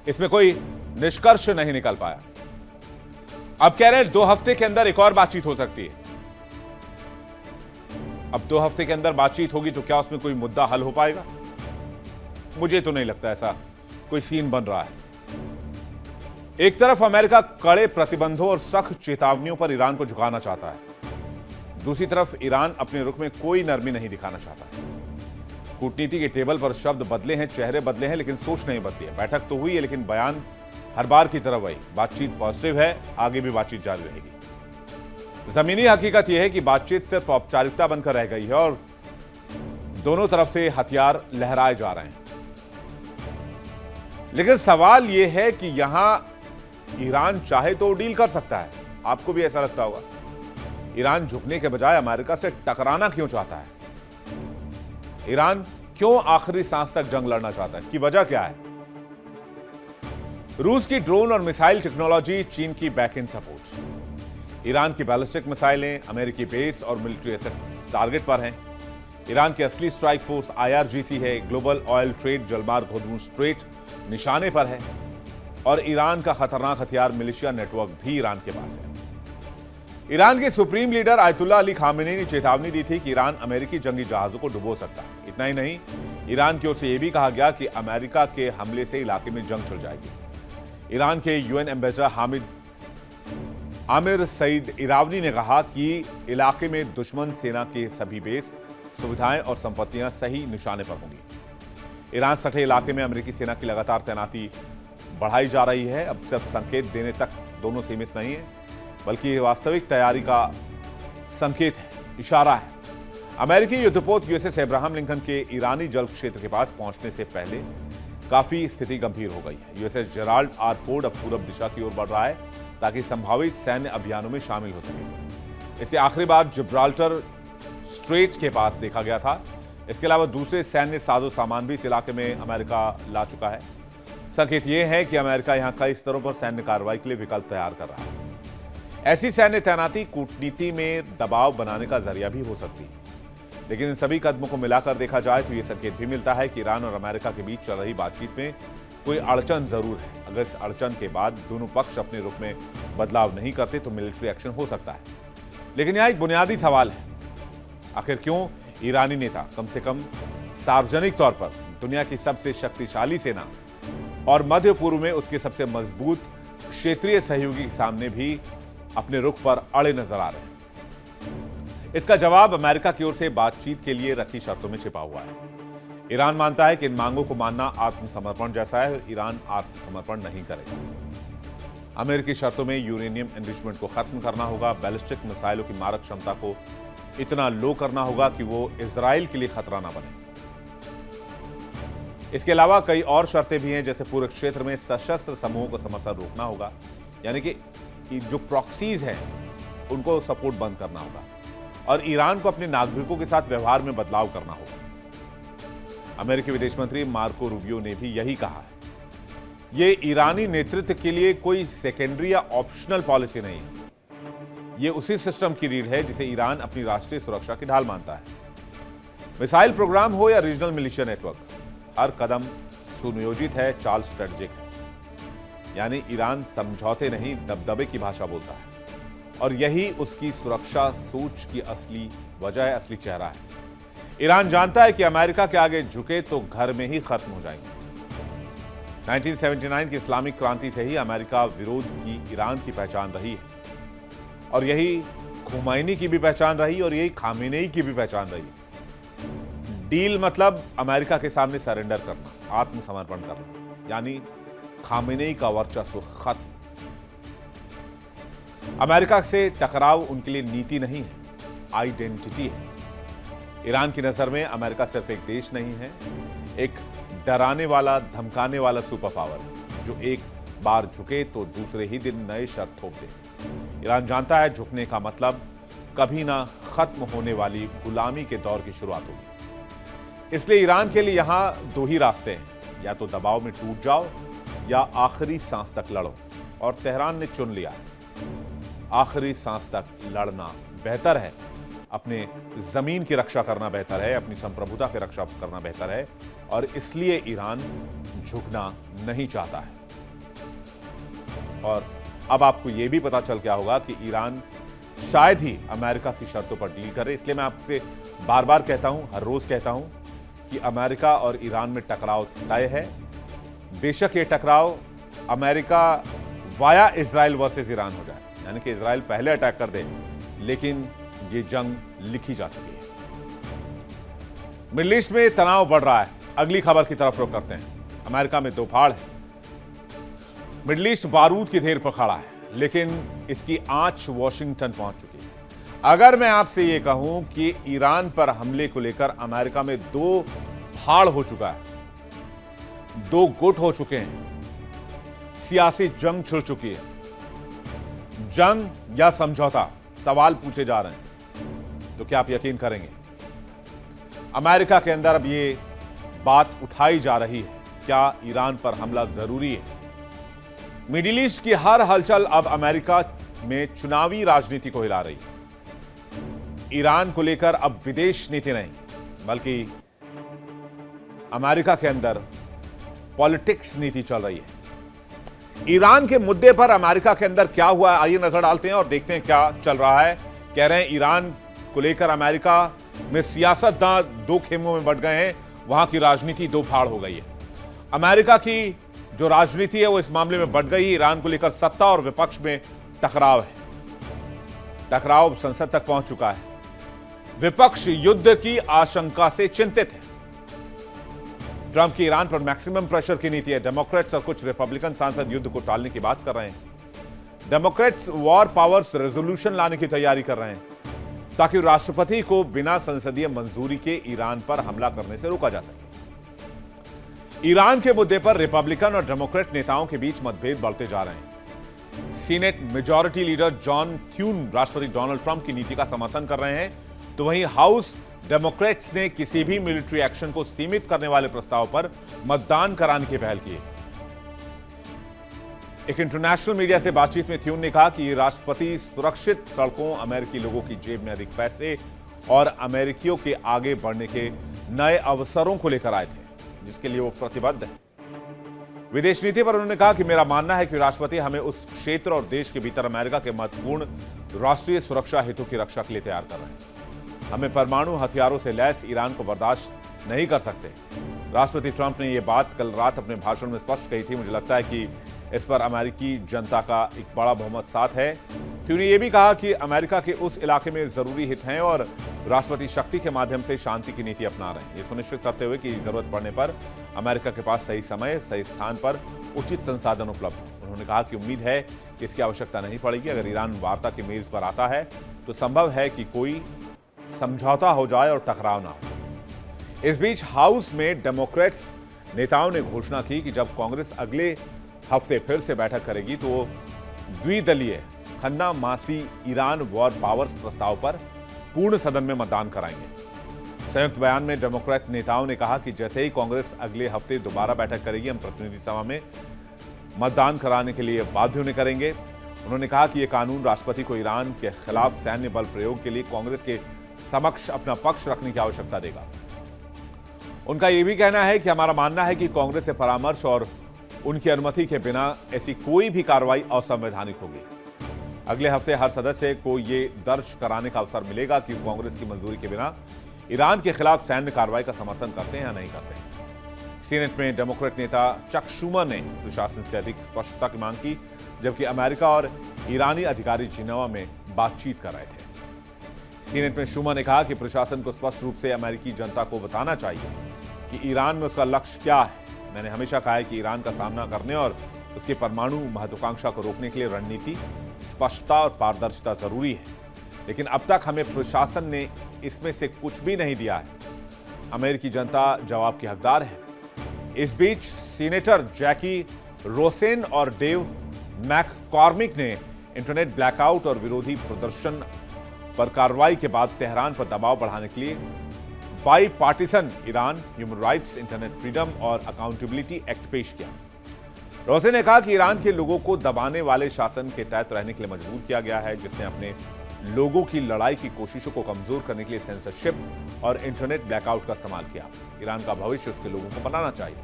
इसमें कोई निष्कर्ष नहीं निकल पाया। अब कह रहे हैं 2 हफ्ते के अंदर एक और बातचीत हो सकती है। अब 2 हफ्ते के अंदर बातचीत होगी तो क्या उसमें कोई मुद्दा हल हो पाएगा? मुझे तो नहीं लगता ऐसा कोई सीन बन रहा है। एक तरफ अमेरिका कड़े प्रतिबंधों और सख्त चेतावनियों पर ईरान को झुकाना चाहता है, दूसरी तरफ ईरान अपने रुख में कोई नरमी नहीं दिखाना चाहता। कूटनीति के टेबल पर शब्द बदले हैं, चेहरे बदले हैं, लेकिन सोच नहीं बदली है। बैठक तो हुई है लेकिन बयान हर बार की तरह वही, बातचीत पॉजिटिव है, आगे भी बातचीत जारी रहेगी। जमीनी हकीकत यह है कि बातचीत सिर्फ औपचारिकता बनकर रह गई है और दोनों तरफ से हथियार लहराए जा रहे हैं। लेकिन सवाल यह है कि यहां ईरान चाहे तो डील कर सकता है। आपको भी ऐसा लगता होगा। ईरान झुकने के बजाय अमेरिका से टकराना क्यों चाहता है? ईरान क्यों आखिरी सांस तक जंग लड़ना चाहता है? इसकी वजह क्या है? रूस की ड्रोन और मिसाइल टेक्नोलॉजी, चीन की बैकएंड सपोर्ट, ईरान की बैलिस्टिक मिसाइलें, अमेरिकी बेस और मिलिट्री एसेट्स टारगेट पर हैं। ईरान की असली स्ट्राइक फोर्स IRGC है। ग्लोबल ऑयल ट्रेड जलमार्ग हॉर्मुज़ स्ट्रेट निशाने पर है और ईरान का खतरनाक हथियार मिलिशिया नेटवर्क भी ईरान के पास है। ईरान के supreme leader Ayatollah Ali Khamenei ने चेतावनी दी थी कि ईरान अमेरिकी जंगी जहाजों को डुबो सकता है। इतना ही नहीं, ईरान की ओर से यह भी कहा गया कि अमेरिका के हमले से इलाके में जंग छिड़ जाएगी। ईरान के UN एम्बेसडर हामिद आमिर सईद इरावनी ने कहा कि इलाके में दुश्मन सेना के सभी बेस, सुविधाएं और संपत्तियां सही निशाने पर होंगी। ईरान सटे इलाके में अमेरिकी सेना की लगातार तैनाती बढ़ाई जा रही है। अब सिर्फ संकेत देने तक दोनों सीमित नहीं है, बल्कि वास्तविक तैयारी का संकेत है, इशारा है। अमेरिकी युद्धपोत यूएसएस अब्राहम लिंकन के ईरानी जल क्षेत्र के पास पहुंचने से पहले काफी स्थिति गंभीर हो गई है। यूएसएस जेराल्ड आर फोर्ड अब पूरब दिशा की ओर बढ़ रहा है ताकि संभावित सैन्य अभियानों में शामिल हो सके। इसे आखिरी बार जिब्राल्टर स्ट्रेट के पास देखा गया था। इसके अलावा दूसरे सैन्य साजो सामान भी इस इलाके में अमेरिका ला चुका है। संकेत यह है कि अमेरिका यहां कई स्तरों पर सैन्य कार्रवाई के लिए विकल्प तैयार कर रहा है। ऐसी सैन्य तैनाती कूटनीति में दबाव बनाने का जरिया भी हो सकती है, लेकिन इन सभी कदमों को मिलाकर देखा जाए तो यह संकेत भी मिलता है कि ईरान और अमेरिका के बीच चल रही बातचीत में कोई अड़चन जरूर है। अगर इस अड़चन के बाद दोनों पक्ष अपने रुख में बदलाव नहीं करते तो मिलिट्री एक्शन हो सकता है। लेकिन यहां एक बुनियादी सवाल है, आखिर क्यों ईरानी नेता कम से कम सार्वजनिक तौर पर दुनिया की सबसे शक्तिशाली सेना और मध्य पूर्व में उसके सबसे मजबूत क्षेत्रीय सहयोगी के सामने भी अपने रुख पर अड़े नजर आ रहे हैं? इसका जवाब अमेरिका की ओर से बातचीत के लिए रखी शर्तों में छिपा हुआ है। ईरान मानता है कि इन मांगों को मानना आत्मसमर्पण जैसा है और ईरान आत्मसमर्पण नहीं करेगा। अमेरिकी शर्तों में यूरेनियम एनरिचमेंट को खत्म करना होगा, बैलिस्टिक मिसाइलों की मारक क्षमता को इतना लो करना होगा कि वो इजराइल के लिए खतरा ना बने। इसके अलावा कई और शर्तें भी हैं, जैसे पूरे क्षेत्र में सशस्त्र समूहों को समर्थन रोकना होगा, यानी कि जो प्रॉक्सीज हैं उनको सपोर्ट बंद करना होगा, और ईरान को अपने नागरिकों के साथ व्यवहार में बदलाव करना होगा। अमेरिकी विदेश मंत्री मार्को रूबियो ने भी यही कहा है। यह ईरानी नेतृत्व के लिए कोई सेकेंडरी या ऑप्शनल पॉलिसी नहीं है, यह उसी सिस्टम की रीढ़ है जिसे ईरान अपनी राष्ट्रीय सुरक्षा की ढाल मानता है। मिसाइल प्रोग्राम हो या रीजनल मिलिशिया नेटवर्क, हर कदम सुनियोजित है, चाल स्ट्रेटेजिक है। यानी ईरान समझौते नहीं, दबदबे की भाषा बोलता है, और यही उसकी सुरक्षा सोच की असली वजह है, असली चेहरा है। ईरान जानता है कि अमेरिका के आगे झुके तो घर में ही खत्म हो जाएंगे। 1979 की इस्लामिक क्रांति से ही अमेरिका विरोध की ईरान की पहचान रही है, और यही खुमैनी की भी पहचान रही और यही खामेनेई की भी पहचान रही। डील मतलब अमेरिका के सामने सरेंडर करना, आत्मसमर्पण करना, यानी खामेनेई का वर्चस्व खत्म। अमेरिका से टकराव उनके लिए नीति नहीं है, आइडेंटिटी है। ईरान की नजर में अमेरिका सिर्फ एक देश नहीं है, एक डराने वाला, धमकाने वाला सुपर पावर, जो एक बार झुके तो दूसरे ही दिन नए शर्त थोप दे। ईरान जानता है झुकने का मतलब कभी ना खत्म होने वाली गुलामी के दौर की शुरुआत होगी। इसलिए ईरान के लिए यहां दो ही रास्ते हैं, या तो दबाव में टूट जाओ या आखिरी सांस तक लड़ो, और तेहरान ने चुन लिया है आखिरी सांस तक लड़ना बेहतर है। अपने जमीन की रक्षा करना बेहतर है, अपनी संप्रभुता की रक्षा करना बेहतर है, और इसलिए ईरान झुकना नहीं चाहता है। और अब आपको यह भी पता चल गया होगा कि ईरान शायद ही अमेरिका की शर्तों पर डील करे। इसलिए मैं आपसे बार बार कहता हूं, हर रोज कहता हूं कि अमेरिका और ईरान में टकराव तय है। बेशक ये टकराव America via Israel versus Iran हो जाए, यानी कि इजराइल पहले अटैक कर दे, लेकिन ये जंग लिखी जा चुकी है। मिडिल ईस्ट में तनाव बढ़ रहा है। अगली खबर की तरफ रुख करते हैं। अमेरिका में दो फाड़ है। मिडिल ईस्ट बारूद की ढेर पर खड़ा है, लेकिन इसकी आंच वॉशिंगटन पहुंच चुकी है। अगर मैं आपसे यह कहूं कि ईरान पर हमले को लेकर अमेरिका में दो फाड़ हो चुका है, दो गुट हो चुके हैं, सियासी जंग छिड़ चुकी है, जंग या समझौता, सवाल पूछे जा रहे हैं, तो क्या आप यकीन करेंगे? अमेरिका के अंदर अब ये बात उठाई जा रही है, क्या ईरान पर हमला जरूरी है? मिडिल ईस्ट की हर हलचल अब अमेरिका में चुनावी राजनीति को हिला रही है। ईरान को लेकर अब विदेश नीति नहीं, बल्कि अमेरिका के अंदर पॉलिटिक्स नीति चल रही है। ईरान के मुद्दे पर अमेरिका के अंदर क्या हुआ, आइए नजर डालते हैं और देखते हैं क्या चल रहा है। कह रहे हैं ईरान को लेकर अमेरिका में सियासतदान दो खेमों में बंट गए हैं, वहां की राजनीति दो फाड़ हो गई है। अमेरिका की जो राजनीति है वो इस मामले में बंट गई। ईरान को लेकर सत्ता और विपक्ष में टकराव है। टकराव संसद तक पहुंच चुका है। विपक्ष युद्ध की आशंका से चिंतित है। ट्रंप की ईरान पर मैक्सिमम प्रेशर की नीति है। डेमोक्रेट्स और कुछ रिपब्लिकन सांसद युद्ध को टालने की बात कर रहे हैं। डेमोक्रेट्स वॉर पावर्स रेजोल्यूशन लाने की तैयारी कर रहे हैं ताकि राष्ट्रपति को बिना संसदीय मंजूरी के ईरान पर हमला करने से रोका जा सके। ईरान के मुद्दे पर रिपब्लिकन और डेमोक्रेट नेताओं के बीच मतभेद बढ़ते जा रहे हैं। सीनेट मेजॉरिटी लीडर जॉन थ्यून राष्ट्रपति डोनाल्ड ट्रंप की नीति का समर्थन कर रहे हैं, तो वहीं हाउस डेमोक्रेट्स ने किसी भी मिलिट्री एक्शन को सीमित करने वाले प्रस्ताव पर मतदान कराने की पहल की। एक इंटरनेशनल मीडिया से बातचीत में थ्यून ने कहा कि राष्ट्रपति सुरक्षित सड़कों, अमेरिकी लोगों की जेब में अधिक पैसे और अमेरिकियों के आगे बढ़ने के नए अवसरों को लेकर आए थे, जिसके लिए वो प्रतिबद्ध है। विदेश नीति पर उन्होंने कहा कि मेरा मानना है कि राष्ट्रपति हमें उस क्षेत्र और देश के भीतर अमेरिका के महत्वपूर्ण राष्ट्रीय सुरक्षा हितों की रक्षा के लिए तैयार कर रहे हैं। हमें परमाणु हथियारों से लैस ईरान को बर्दाश्त नहीं कर सकते। राष्ट्रपति ट्रंप ने यह बात कल रात अपने भाषण में स्पष्ट कही थी। मुझे लगता है कि इस पर अमेरिकी जनता का एक बड़ा बहुमत साथ है। उन्होंने यह भी कहा कि अमेरिका के उस इलाके में जरूरी हित हैं और राष्ट्रपति शक्ति के माध्यम से शांति की नीति अपना रहे हैं, ये सुनिश्चित करते हुए कि जरूरत पड़ने पर अमेरिका के पास सही समय, सही स्थान पर उचित संसाधन उपलब्ध हो। उन्होंने कहा कि उम्मीद है कि इसकी आवश्यकता नहीं पड़ेगी। अगर ईरान वार्ता की मेज पर आता है तो संभव है कि कोई समझौता हो जाए और टकराव ना हो। इस बीच हाउस में डेमोक्रेट्स नेताओं ने घोषणा की कि जब कांग्रेस अगले हफ्ते फिर से बैठक करेगी तो वो द्विदलीय खन्ना मासी ईरान वॉर पावर्स प्रस्ताव पर पूर्ण सदन में मतदान कराएंगे। संयुक्त बयान में डेमोक्रेट नेताओं ने कहा कि जैसे ही कांग्रेस अगले हफ्ते दोबारा बैठक करेगी, हम प्रतिनिधि सभा में मतदान कराने के लिए बाध्य होने करेंगे। उन्होंने कहा कि यह कानून राष्ट्रपति को ईरान के खिलाफ सैन्य बल प्रयोग के लिए कांग्रेस के समक्ष अपना पक्ष रखने की आवश्यकता देगा। उनका यह भी कहना है कि हमारा मानना है कि कांग्रेस से परामर्श और उनकी अनुमति के बिना ऐसी कोई भी कार्रवाई असंवैधानिक होगी। अगले हफ्ते हर सदस्य को यह दर्ज कराने का अवसर मिलेगा कि कांग्रेस की मंजूरी के बिना ईरान के खिलाफ सैन्य कार्रवाई का समर्थन करते हैं या नहीं करते हैं। सीनेट में डेमोक्रेट नेता चक शूमर ने प्रशासन से अधिक स्पष्टता की मांग की, जबकि अमेरिका और ईरानी अधिकारी जिनेवा में बातचीत कर रहे थे। सीनेट में शूमर ने कहा कि प्रशासन को स्पष्ट रूप से अमेरिकी जनता को बताना चाहिए कि ईरान में उसका लक्ष्य क्या है। मैंने हमेशा कहा है कि ईरान का सामना करने और उसकी परमाणु महत्वाकांक्षा को रोकने के लिए रणनीति, स्पष्टता और पारदर्शिता जरूरी है, लेकिन अब तक हमें प्रशासन ने इसमें से कुछ भी नहीं दिया है। अमेरिकी जनता जवाब की हकदार है। इस बीच सीनेटर जैकी रोसेन और डेव मैककॉर्मिक ने इंटरनेट ब्लैकआउट और विरोधी प्रदर्शन पर कार्रवाई के बाद तेहरान पर दबाव बढ़ाने के लिए by partisan Iran human rights, internet freedom और अकाउंटेबिलिटी एक्ट पेश किया। रोसे ने कहा कि ईरान के लोगों को दबाने वाले शासन के तहत रहने के लिए मजबूर किया गया है, जिसने अपने लोगों की लड़ाई की कोशिशों को कमजोर करने के लिए सेंसरशिप और इंटरनेट ब्लैकआउट का इस्तेमाल किया। ईरान का भविष्य उसके लोगों को बनाना चाहिए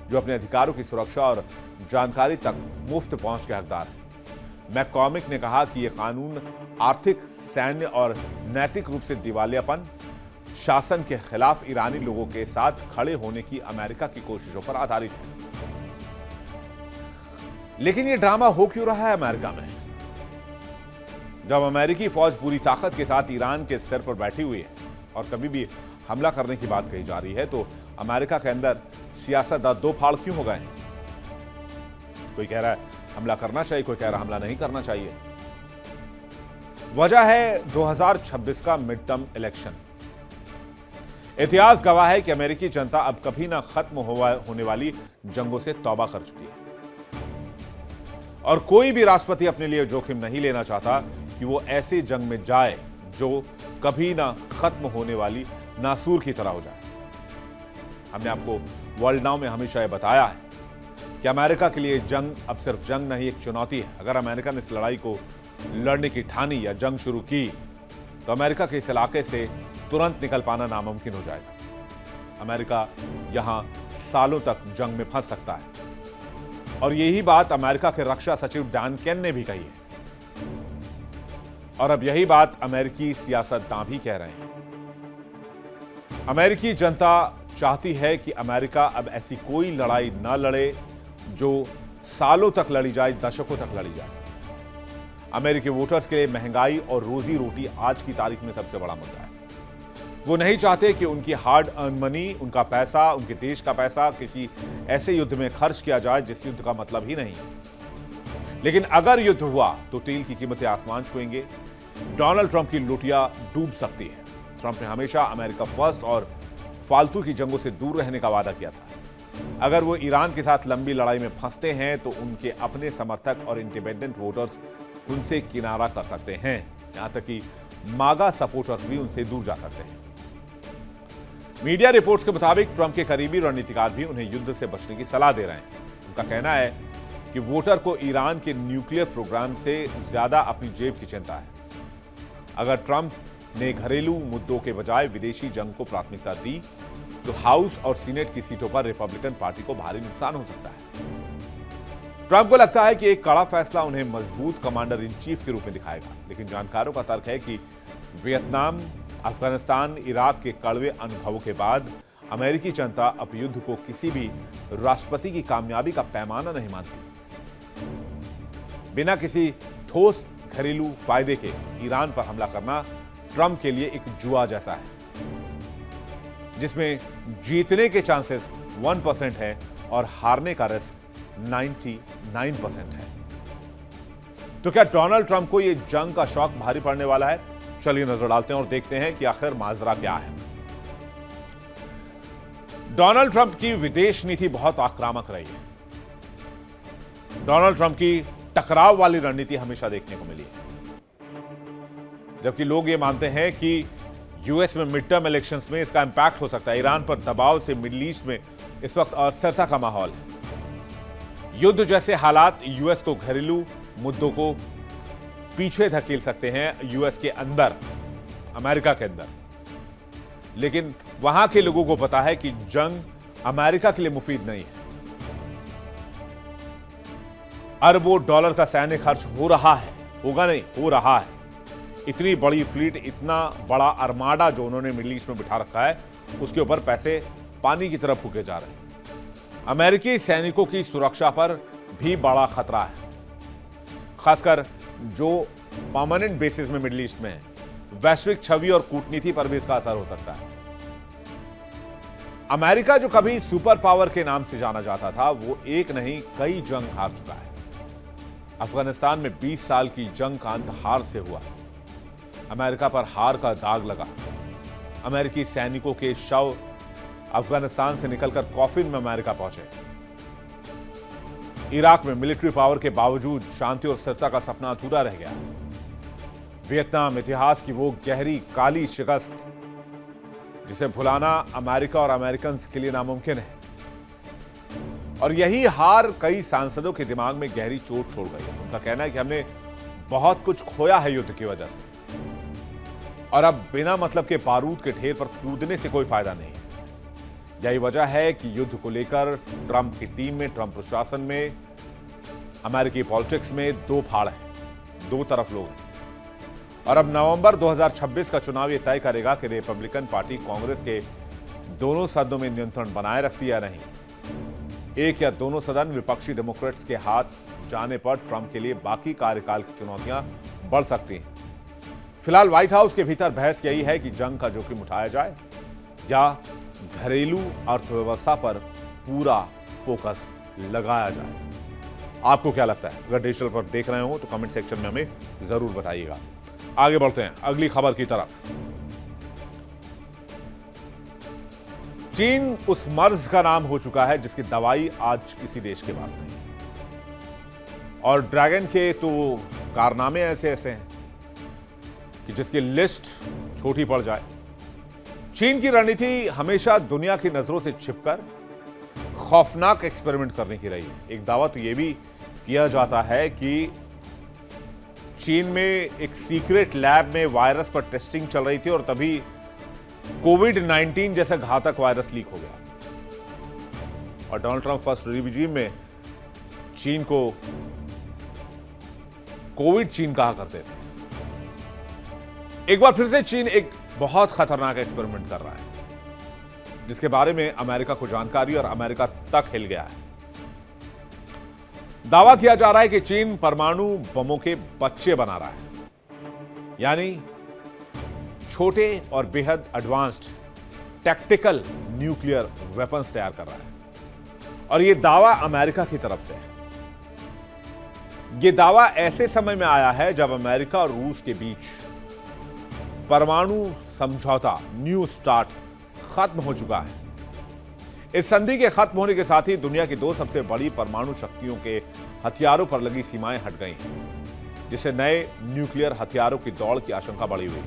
जो अपने अधिकारों की सुरक्षा और जानकारी तक मुफ्त पहुंच के हकदार है। मैककॉर्मिक ने कहा कि यह कानून आर्थिक, सैन्य और नैतिक रूप से दिवालियापन शासन के खिलाफ ईरानी लोगों के साथ खड़े होने की अमेरिका की कोशिशों पर आधारित है। लेकिन यह ड्रामा हो क्यों रहा है अमेरिका में? जब अमेरिकी फौज पूरी ताकत के साथ ईरान के सिर पर बैठी हुई है और कभी भी हमला करने की बात कही जा रही है, तो अमेरिका के अंदर सियासतदान दो फाड़ क्यों हो गए हैं? कोई कह रहा है हमला करना चाहिए, कोई कह रहा है हमला नहीं करना चाहिए। वजह है 2026 का मिड टर्म इलेक्शन। इतिहास गवाह है कि अमेरिकी जनता अब कभी ना खत्म होने वाली जंगों से तौबा कर चुकी है और कोई भी राष्ट्रपति अपने लिए जोखिम नहीं लेना चाहता कि वो ऐसी जंग में जाए जो कभी ना खत्म होने वाली नासूर की तरह हो जाए। हमने आपको वर्ल्ड नाउ में हमेशा यह बताया है कि अमेरिका के लिए जंग अब सिर्फ जंग नहीं, एक चुनौती है। अगर अमेरिका ने इस लड़ाई को लड़ने की ठानी या जंग शुरू की तो अमेरिका के इस इलाके से तुरंत निकल पाना नामुमकिन हो जाएगा। अमेरिका यहां सालों तक जंग में फंस सकता है और यही बात अमेरिका के रक्षा सचिव डैन केन ने भी कही है और अब यही बात अमेरिकी सियासतदान भी कह रहे हैं। अमेरिकी जनता चाहती है कि अमेरिका अब ऐसी कोई लड़ाई न लड़े जो सालों तक लड़ी जाए, दशकों तक लड़ी जाए। अमेरिकी वोटर्स के लिए महंगाई और रोजी रोटी आज की तारीख में सबसे बड़ा मुद्दा है। वो नहीं चाहते कि उनकी हार्ड अर्न मनी, उनका पैसा, उनके देश का पैसा किसी ऐसे युद्ध में खर्च किया जाए जिस युद्ध का मतलब ही नहीं। लेकिन अगर युद्ध हुआ तो तेल की कीमतें आसमान छुएंगे, डोनाल्ड ट्रंप की लुटिया डूब सकती है। ट्रंप ने हमेशा अमेरिका फर्स्ट और फालतू की जंगों से दूर रहने का वादा किया था। अगर वो ईरान के साथ लंबी लड़ाई में फंसते हैं तो उनके अपने समर्थक और इंडिपेंडेंट वोटर्स उनसे किनारा कर सकते हैं। यहां तक कि मागा सपोर्टर्स भी उनसे दूर जा सकते हैं। मीडिया रिपोर्ट्स के मुताबिक ट्रंप के करीबी रणनीतिकार भी उन्हें युद्ध से बचने की सलाह दे रहे हैं। उनका कहना है कि वोटर को ईरान के न्यूक्लियर प्रोग्राम से ज्यादा अपनी जेब की चिंता है। अगर ट्रंप ने घरेलू मुद्दों के बजाय विदेशी जंग को प्राथमिकता दी तो हाउस और सीनेट की सीटों पर रिपब्लिकन पार्टी को भारी नुकसान हो सकता है। ट्रंप को लगता है कि एक कड़ा फैसला उन्हें मजबूत कमांडर इन चीफ के रूप में दिखाएगा, लेकिन जानकारों का तर्क है कि वियतनाम, अफगानिस्तान, इराक के कड़वे अनुभवों के बाद अमेरिकी जनता अब युद्ध को किसी भी राष्ट्रपति की कामयाबी का पैमाना नहीं मानती। बिना किसी ठोस घरेलू फायदे के ईरान पर हमला करना ट्रंप के लिए एक जुआ जैसा है, जिसमें जीतने के चांसेस 1% है और हारने का रिस्क 99% है। तो क्या डोनाल्ड ट्रंप को यह जंग का शौक भारी पड़ने वाला है? चलिए नजर डालते हैं और देखते हैं कि आखिर माजरा क्या है। डोनाल्ड ट्रंप की विदेश नीति बहुत आक्रामक रही है। डोनाल्ड ट्रंप की टकराव वाली रणनीति हमेशा देखने को मिली है, जबकि लोग ये मानते हैं कि यूएस में मिड टर्म इलेक्शंस में इसका इंपैक्ट हो सकता है। ईरान पर दबाव से मिडिल ईस्ट में इस वक्त अस्थिरता का माहौल है। युद्ध जैसे हालात यूएस को घरेलू मुद्दों को पीछे धकेल सकते हैं यूएस के अंदर, अमेरिका के अंदर। लेकिन वहां के लोगों को पता है कि जंग अमेरिका के लिए मुफीद नहीं है। अरबों डॉलर का सैन्य खर्च हो रहा है, होगा नहीं, हो रहा है। इतनी बड़ी फ्लीट, इतना बड़ा आर्माडा जो उन्होंने मिडिल ईस्ट में बिठा रखा है, उसके ऊपर पैसे पानी की तरफ फूके जा रहे हैं। अमेरिकी सैनिकों की सुरक्षा पर भी बड़ा खतरा है, खासकर जो परमानेंट बेसिस में मिडिल ईस्ट में है। वैश्विक छवि और कूटनीति पर भी इसका असर हो सकता है। अमेरिका जो कभी सुपर पावर के नाम से जाना जाता था, वो एक नहीं कई जंग हार चुका है। अफगानिस्तान में 20 साल की जंग का अंत हार से हुआ। अमेरिका पर हार का दाग लगा। अमेरिकी सैनिकों के शव अफगानिस्तान से निकलकर कॉफिन में अमेरिका पहुंचे। इराक में मिलिट्री पावर के बावजूद शांति और स्थिरता का सपना अधूरा रह गया। वियतनाम इतिहास की वो गहरी काली शिकस्त जिसे भुलाना अमेरिका और अमेरिकन के लिए नामुमकिन है। और यही हार कई सांसदों के दिमाग में गहरी चोट छोड़ गई। उनका कहना है कि हमने बहुत कुछ खोया है युद्ध की वजह से, और अब बिना मतलब के बारूद के ढेर पर कूदने से कोई फायदा नहीं। यही वजह है कि युद्ध को लेकर ट्रंप की टीम में, ट्रंप प्रशासन में, अमेरिकी पॉलिटिक्स में दो फाड़ है, दो तरफ लोग हैं। और अब नवंबर 2026 का चुनाव यह तय करेगा कि रिपब्लिकन पार्टी कांग्रेस के दोनों सदनों में नियंत्रण बनाए रखती या नहीं। एक या दोनों सदन विपक्षी डेमोक्रेट्स के हाथ जाने पर ट्रंप के लिए बाकी कार्यकाल की चुनौतियां बढ़ सकती हैं। फिलहाल व्हाइट हाउस के भीतर बहस यही है कि जंग का जोखिम उठाया जाए या घरेलू अर्थव्यवस्था पर पूरा फोकस लगाया जाए। आपको क्या लगता है? अगर डिजिटल पर देख रहे हो तो कमेंट सेक्शन में हमें जरूर बताइएगा। आगे बढ़ते हैं अगली खबर की तरफ। चीन उस मर्ज का नाम हो चुका है जिसकी दवाई आज किसी देश के पास नहीं है। और ड्रैगन के तो कारनामे ऐसे ऐसे हैं कि जिसकी लिस्ट छोटी पड़ जाए। चीन की रणनीति हमेशा दुनिया की नजरों से छिपकर खौफनाक एक्सपेरिमेंट करने की रही है। एक दावा तो यह भी किया जाता है कि चीन में एक सीक्रेट लैब में वायरस पर टेस्टिंग चल रही थी और तभी कोविड-19 जैसा घातक वायरस लीक हो गया। और डोनाल्ड ट्रंप फर्स्ट रिजीम में चीन को कोविड चीन कहा करते थे। एक बार फिर से चीन एक बहुत खतरनाक एक्सपेरिमेंट कर रहा है जिसके बारे में अमेरिका को जानकारी और अमेरिका तक हिल गया है। दावा किया जा रहा है कि चीन परमाणु बमों के बच्चे बना रहा है, यानी छोटे और बेहद एडवांस्ड टैक्टिकल न्यूक्लियर वेपन्स तैयार कर रहा है। और यह दावा अमेरिका की तरफ से है। यह दावा ऐसे समय में आया है जब अमेरिका और रूस के बीच परमाणु समझौता न्यू स्टार्ट खत्म हो चुका है। इस संधि के खत्म होने के साथ ही दुनिया की दो सबसे बड़ी परमाणु शक्तियों के हथियारों पर लगी सीमाएं हट गई हैं, जिससे नए न्यूक्लियर हथियारों की दौड़ की आशंका बढ़ी हुई।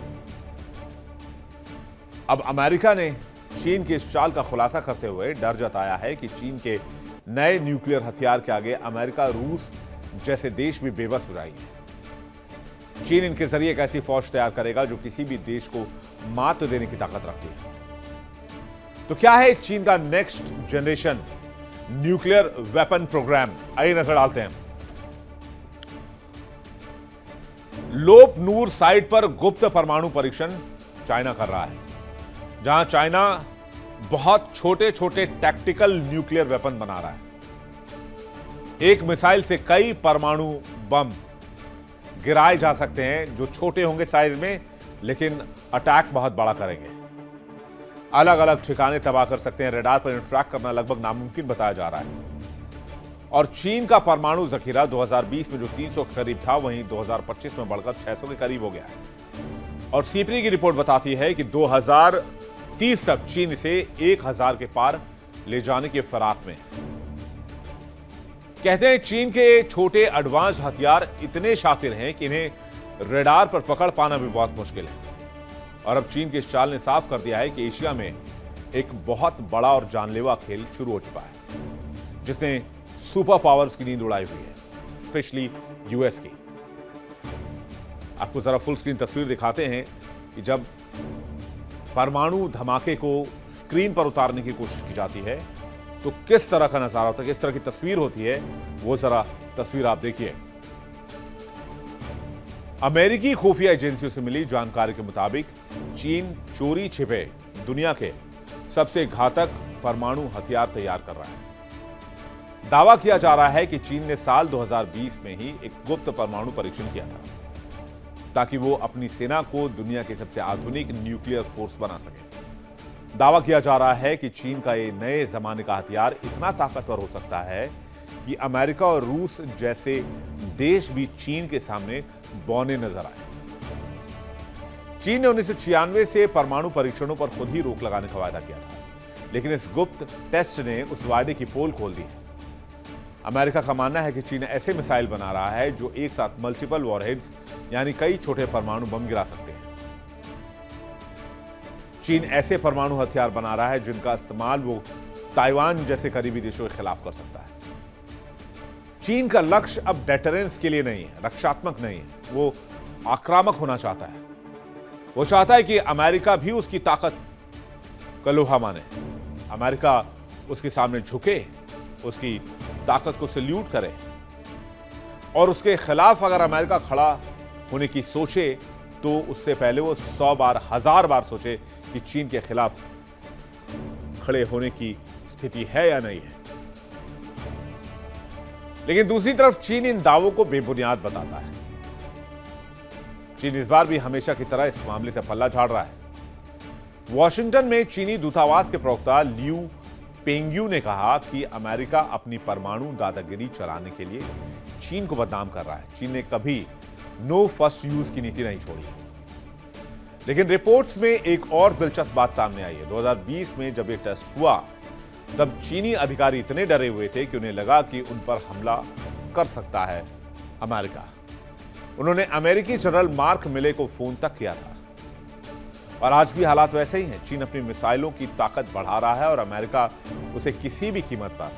अब अमेरिका ने चीन की इस चाल का खुलासा करते हुए डर जताया है कि चीन के नए न्यूक्लियर हथियार के आगे अमेरिका, रूस जैसे देश भी बेबस हो जाएंगे। चीन इनके जरिए एक ऐसी फौज तैयार करेगा जो किसी भी देश को मात देने की ताकत रखती है। तो क्या है चीन का next generation nuclear weapon programme? आइए नजर डालते हैं। लोप नूर साइट पर गुप्त परमाणु परीक्षण चाइना कर रहा है, जहां चाइना बहुत छोटे छोटे टैक्टिकल न्यूक्लियर वेपन बना रहा है। एक मिसाइल से कई परमाणु बम गिराए जा सकते हैं, जो छोटे होंगे साइज में, लेकिन अटैक बहुत बड़ा करेंगे। अलग अलग ठिकाने तबाह कर सकते हैं। रडार पर ट्रैक करना लगभग नामुमकिन बताया जा रहा है। और चीन का परमाणु जखीरा 2020 में जो 300 के करीब था, वहीं 2025 में बढ़कर 600 के करीब हो गया है। और सीपरी की रिपोर्ट बताती है कि 2030 तक चीन इसे 1000 के पार ले जाने के फिराक में। कहते हैं चीन के छोटे एडवांस हथियार इतने शातिर हैं कि इन्हें रडार पर पकड़ पाना भी बहुत मुश्किल है। और अब चीन की इस चाल ने साफ कर दिया है कि एशिया में एक बहुत बड़ा और जानलेवा खेल शुरू हो चुका है, जिसने सुपर पावर्स की नींद उड़ाई हुई है, स्पेशली यूएस की। आपको जरा फुल स्क्रीन तस्वीर दिखाते हैं कि जब परमाणु धमाके को स्क्रीन पर उतारने की कोशिश की जाती है तो किस तरह का नजारा होता है, किस तरह की तस्वीर होती है। वो जरा तस्वीर आप देखिए। अमेरिकी खुफिया एजेंसियों से मिली जानकारी के मुताबिक चीन चोरी छिपे दुनिया के सबसे घातक परमाणु हथियार तैयार कर रहा है। दावा किया जा रहा है कि चीन ने साल 2020 में ही एक गुप्त परमाणु परीक्षण किया था, ताकि वो अपनी सेना को दुनिया के सबसे आधुनिक न्यूक्लियर फोर्स बना सके। दावा किया जा रहा है कि चीन का ये नए जमाने का हथियार इतना ताकतवर हो सकता है कि अमेरिका और रूस जैसे देश भी चीन के सामने बौने नजर आए। चीन ने 1996 से परमाणु परीक्षणों पर खुद ही रोक लगाने का वायदा किया था, लेकिन इस गुप्त टेस्ट ने उस वायदे की पोल खोल दी है। अमेरिका का मानना है कि चीन ऐसे मिसाइल बना रहा है जो एक साथ मल्टीपल वॉरहेड्स यानी कई छोटे परमाणु बम गिरा सकते हैं। चीन ऐसे परमाणु हथियार बना रहा है जिनका इस्तेमाल वो ताइवान जैसे करीबी देशों के खिलाफ कर सकता है। चीन का लक्ष्य अब डेटरेंस के लिए नहीं है, रक्षात्मक नहीं है, वो आक्रामक होना चाहता है। वो चाहता है कि अमेरिका भी उसकी ताकत का लोहा माने, अमेरिका उसके सामने झुके, उसकी ताकत को सल्यूट करे, और उसके खिलाफ अगर अमेरिका खड़ा होने की सोचे तो उससे पहले वो 100 बार 1000 बार सोचे कि चीन के खिलाफ खड़े होने की स्थिति है या नहीं है। लेकिन दूसरी तरफ चीन इन दावों को बेबुनियाद बताता है। चीन इस बार भी हमेशा की तरह इस मामले से पल्ला झाड़ रहा है। वॉशिंगटन में चीनी दूतावास के प्रवक्ता लियू पेंग्यू ने कहा कि अमेरिका अपनी परमाणु दादागिरी चलाने के लिए चीन को बदनाम कर रहा है। चीन ने कभी नो फर्स्ट यूज की नीति नहीं छोड़ी। लेकिन रिपोर्ट्स में एक और दिलचस्प बात सामने आई है। 2020 में जब यह टेस्ट हुआ, तब चीनी अधिकारी इतने डरे हुए थे कि उन्हें लगा कि उन पर हमला कर सकता है अमेरिका। उन्होंने अमेरिकी जनरल मार्क मिले को फोन तक किया था। और आज भी हालात वैसे ही हैं। चीन अपनी मिसाइलों की ताकत बढ़ा रहा है और अमेरिका उसे किसी भी कीमत पर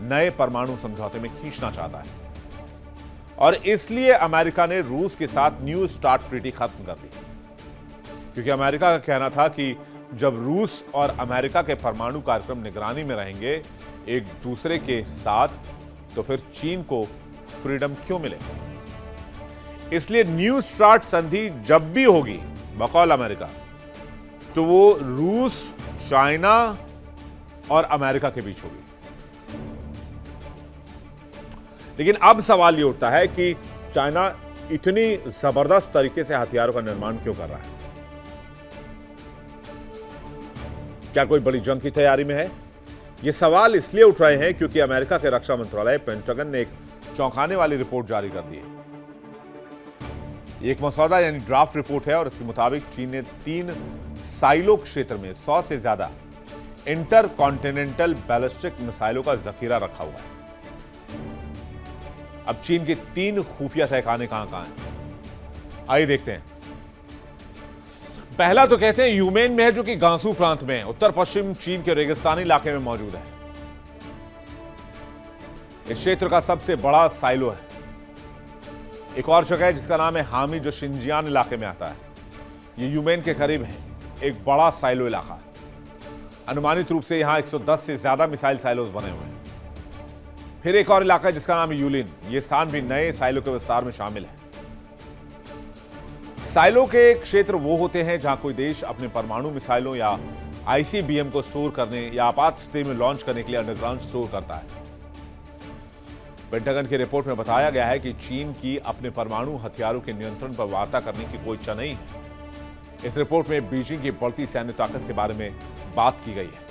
नए परमाणु समझौते में खींचना चाहता है। और इसलिए अमेरिका ने रूस के साथ न्यू स्टार्ट ट्रीटी खत्म कर दी, क्योंकि अमेरिका का कहना था कि जब रूस और अमेरिका के परमाणु कार्यक्रम निगरानी में रहेंगे एक दूसरे के साथ, तो फिर चीन को फ्रीडम क्यों मिले। इसलिए न्यू स्टार्ट संधि जब भी होगी बकौल अमेरिका, तो वो रूस, चाइना और अमेरिका के बीच होगी। लेकिन अब सवाल ये उठता है कि चाइना इतनी जबरदस्त तरीके से हथियारों का निर्माण क्यों कर रहा है? क्या कोई बड़ी जंग की तैयारी में है? ये सवाल इसलिए उठ रहे हैं क्योंकि अमेरिका के रक्षा मंत्रालय पेंटागन ने एक चौंकाने वाली रिपोर्ट जारी कर दी है। एक मसौदा यानी ड्राफ्ट रिपोर्ट है और इसके मुताबिक चीन ने 3 साइलो क्षेत्र में 100 से ज्यादा इंटर कॉन्टिनेंटल बैलिस्टिक मिसाइलों का जखीरा रखा हुआ है। अब चीन के 3 खुफिया ठिकाने कहां हैं, आइए देखते हैं। पहला तो कहते हैं यूमेन में है, जो कि गांसू प्रांत में है, उत्तर पश्चिम चीन के रेगिस्तानी इलाके में मौजूद है। इस क्षेत्र का सबसे बड़ा साइलो है। एक और जगह है जिसका नाम है हामी, जो शिनजियान इलाके में आता है। ये यूमेन के करीब है, एक बड़ा साइलो इलाका है। अनुमानित रूप से यहां 110 से ज्यादा मिसाइल साइलोज बने हुए हैं। फिर एक और इलाका है जिसका नाम है यूलिन। यह स्थान भी नए साइलो के विस्तार में शामिल है। साइलो के क्षेत्र वो होते हैं जहां कोई देश अपने परमाणु मिसाइलों या आईसीबीएम को स्टोर करने या आपात स्थिति में लॉन्च करने के लिए अंडरग्राउंड स्टोर करता है। पेंटागन की रिपोर्ट में बताया गया है कि चीन की अपने परमाणु हथियारों के नियंत्रण पर वार्ता करने की कोई इच्छा नहीं है। इस रिपोर्ट में बीजिंग की बढ़ती सैन्य ताकत के बारे में बात की गई है।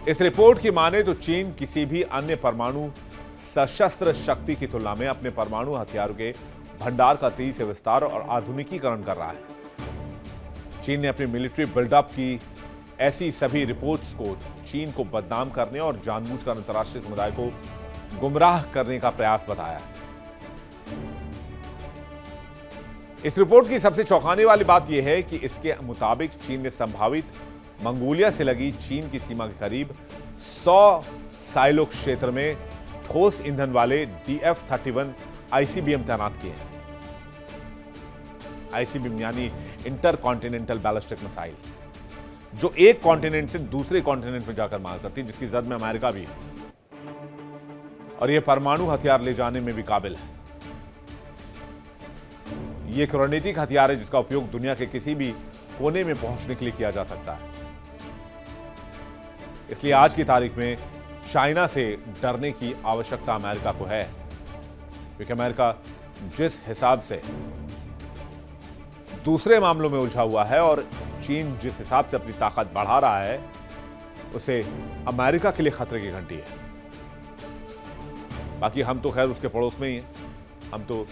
इस रिपोर्ट की माने तो चीन किसी भी अन्य परमाणु सशस्त्र शक्ति की तुलना में अपने परमाणु हथियारों के भंडार का तेजी से विस्तार और आधुनिकीकरण कर रहा है। चीन ने अपनी मिलिट्री बिल्डअप की ऐसी सभी रिपोर्ट्स को चीन को बदनाम करने और जानबूझकर अंतर्राष्ट्रीय समुदाय को गुमराह करने का प्रयास बताया है। इस रिपोर्ट की सबसे चौंकाने वाली बात यह है कि इसके मुताबिक चीन ने संभावित मंगोलिया से लगी चीन की सीमा के करीब 100 साइलो क्षेत्र में ठोस ईंधन वाले DF-31 आईसीबीएम तैनात किए हैं। आईसीबीएम यानी इंटर कॉन्टिनेंटल बैलिस्टिक मिसाइल, जो एक कॉन्टिनेंट से दूसरे कॉन्टिनेंट में जाकर मार करती है, जिसकी जद में अमेरिका भी है और यह परमाणु हथियार ले जाने में भी काबिल है। यह एक रणनीतिक हथियार है जिसका उपयोग दुनिया के किसी भी कोने में पहुंचने के लिए किया जा सकता है। इसलिए आज की तारीख में चाइना से डरने की आवश्यकता अमेरिका को है, क्योंकि अमेरिका जिस हिसाब से दूसरे मामलों में उलझा हुआ है और चीन जिस हिसाब से अपनी ताकत बढ़ा रहा है, उसे अमेरिका के लिए खतरे की घंटी है। बाकी हम तो खैर उसके पड़ोस में ही हैं। हम तो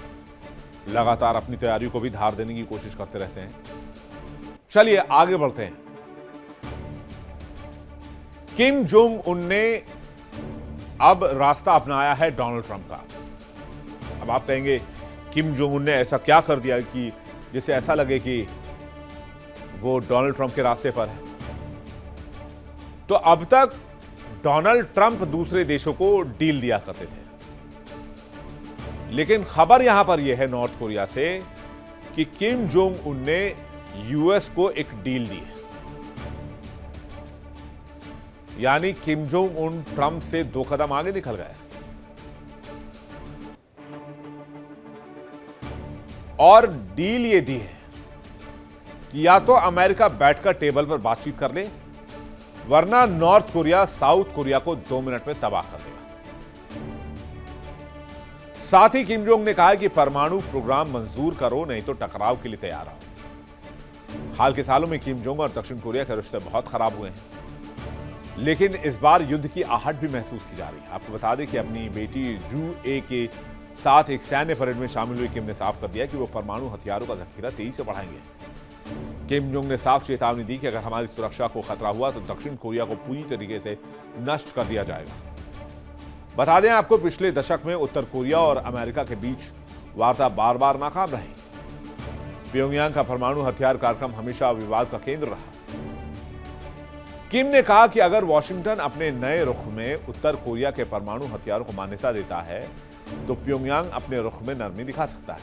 लगातार अपनी तैयारियों को भी धार देने की कोशिश करते रहते हैं। चलिए आगे बढ़ते हैं। किम जोंग उन ने अब रास्ता अपनाया है डोनाल्ड ट्रंप का। अब आप कहेंगे किम जोंग उन ने ऐसा क्या कर दिया कि जिससे ऐसा लगे कि वो डोनाल्ड ट्रंप के रास्ते पर है। तो अब तक डोनाल्ड ट्रंप दूसरे देशों को डील दिया करते थे, लेकिन खबर यहां पर यह है नॉर्थ कोरिया से कि किम जोंग उन ने यूएस को एक डील दी है। यानी किम जोंग उन ट्रंप से 2 कदम आगे निकल गए और डील ये दी है कि या तो अमेरिका बैठकर टेबल पर बातचीत कर ले, वरना नॉर्थ कोरिया साउथ कोरिया को 2 मिनट में तबाह कर देगा। साथ ही किम जोंग ने कहा कि परमाणु प्रोग्राम मंजूर करो, नहीं तो टकराव के लिए तैयार रहो। हाल के सालों में किम जोंग और दक्षिण कोरिया के रिश्ते बहुत खराब हुए हैं, लेकिन इस बार युद्ध की आहट भी महसूस की जा रही है। आपको बता दें कि अपनी बेटी जू ए के साथ एक सैन्य परेड में शामिल हुए किम ने साफ कर दिया कि वो परमाणु हथियारों का जखीरा तेजी से बढ़ाएंगे। किम जोंग ने साफ चेतावनी दी कि अगर हमारी सुरक्षा को खतरा हुआ तो दक्षिण कोरिया को पूरी तरीके से नष्ट कर दिया जाएगा। बता दें आपको, पिछले दशक में उत्तर कोरिया और अमेरिका के बीच वार्ता बार बार नाकाम रही। प्योंगयांग का परमाणु हथियार कार्यक्रम हमेशा विवाद का केंद्र रहा। किम ने कहा कि अगर वॉशिंगटन अपने नए रुख में उत्तर कोरिया के परमाणु हथियारों को मान्यता देता है तो प्योंगयांग अपने रुख में नरमी दिखा सकता है।